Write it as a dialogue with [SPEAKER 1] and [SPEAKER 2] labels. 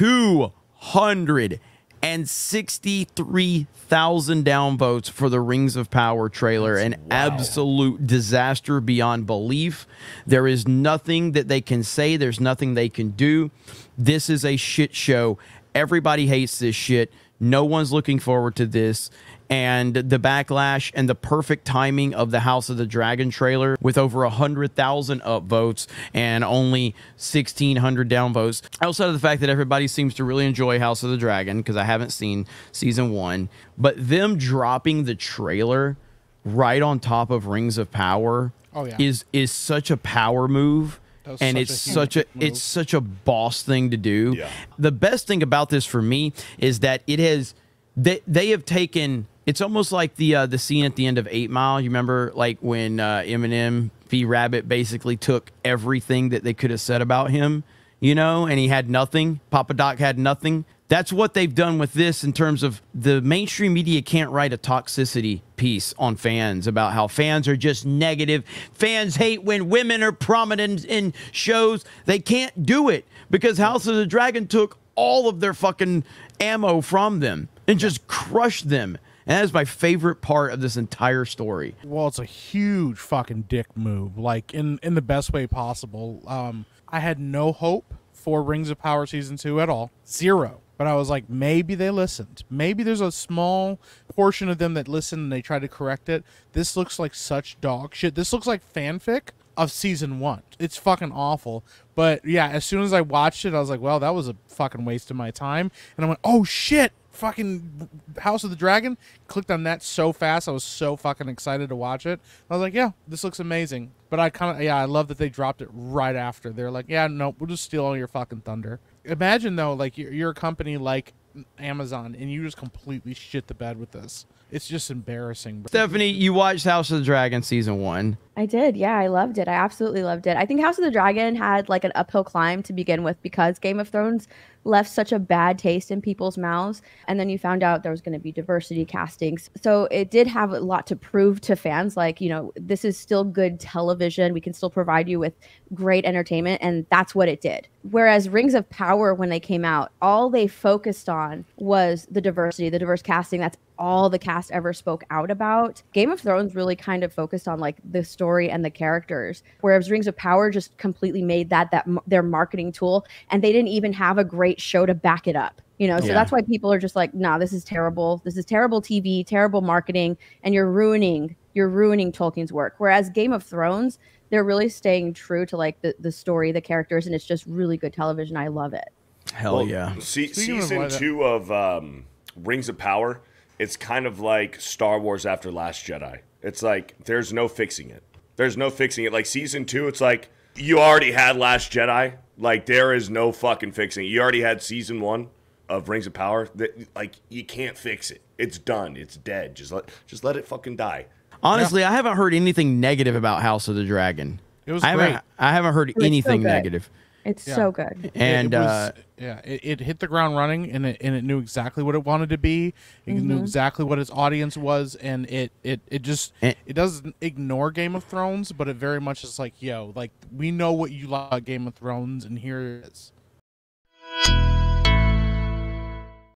[SPEAKER 1] 263,000 downvotes for the Rings of Power trailer. An absolute disaster beyond belief. There is nothing that they can say. There's nothing they can do. This is a shit show. Everybody hates this shit. No one's looking forward to this. And the backlash and the perfect timing of the House of the Dragon trailer with over 100,000 upvotes and only 1,600 downvotes. Outside of the fact that everybody seems to really enjoy House of the Dragon, because I haven't seen season 1, but them dropping the trailer right on top of Rings of Power is such a power move. And it's such a boss thing to do. Yeah. The best thing about this for me is that it has they have taken. It's almost like the scene at the end of 8 Mile. You remember, like when Eminem v. Rabbit basically took everything that they could have said about him, you know, and he had nothing. Papa Doc had nothing. That's what they've done with this in terms of the mainstream media can't write a toxicity piece on fans about how fans are just negative. Fans hate when women are prominent in shows. They can't do it because House of the Dragon took all of their fucking ammo from them and just crushed them. And that is my favorite part of this entire story.
[SPEAKER 2] Well, it's a huge fucking dick move, like in the best way possible. I had no hope for Rings of Power Season 2 at all. Zero. But I was like, maybe they listened. Maybe there's a small portion of them that listened and they tried to correct it. This looks like such dog shit. This looks like fanfic of Season 1. It's fucking awful. But yeah, as soon as I watched it, I was like, well, that was a fucking waste of my time. And I went, oh shit, fucking House of the Dragon. Clicked on that so fast. I was so fucking excited to watch it. I was like, yeah, this looks amazing. But I love that they dropped it right after. They're like, yeah, no, we'll just steal all your fucking thunder. Imagine though, like you're a company like Amazon and you just completely shit the bed with this. It's just embarrassing.
[SPEAKER 1] Stephanie, you watched House of the Dragon season 1.
[SPEAKER 3] I did. Yeah, I loved it. I absolutely loved it. I think House of the Dragon had like an uphill climb to begin with because Game of Thrones left such a bad taste in people's mouths. And then you found out there was going to be diversity castings. So it did have a lot to prove to fans. Like, you know, this is still good television. We can still provide you with great entertainment. And that's what it did. Whereas Rings of Power, when they came out, all they focused on was the diversity, the diverse casting. That's all the cast ever spoke out about. Game of Thrones really kind of focused on like the story and the characters, whereas Rings of Power just completely made that their marketing tool, and they didn't even have a great show to back it up. You know, so that's why people are just like, nah, this is terrible. This is terrible TV, terrible marketing, and you're ruining Tolkien's work. Whereas Game of Thrones, they're really staying true to like the story, the characters, and it's just really good television. I love it.
[SPEAKER 1] Hell yeah.
[SPEAKER 4] Season 2 of Rings of Power, it's kind of like Star Wars after Last Jedi. It's like, there's no fixing it. There's no fixing it. Like, Season 2, it's like, you already had Last Jedi. Like, there is no fucking fixing it. You already had Season 1 of Rings of Power. Like, you can't fix it. It's done. It's dead. Just let it fucking die.
[SPEAKER 1] Honestly, I haven't heard anything negative about House of the Dragon.
[SPEAKER 2] It was great.
[SPEAKER 1] I haven't heard anything negative.
[SPEAKER 3] It's so good.
[SPEAKER 1] And
[SPEAKER 2] it hit the ground running, and it knew exactly what it wanted to be. It knew exactly what its audience was, and it doesn't ignore Game of Thrones, but it very much is like, yo, like we know what you like Game of Thrones, and here it is.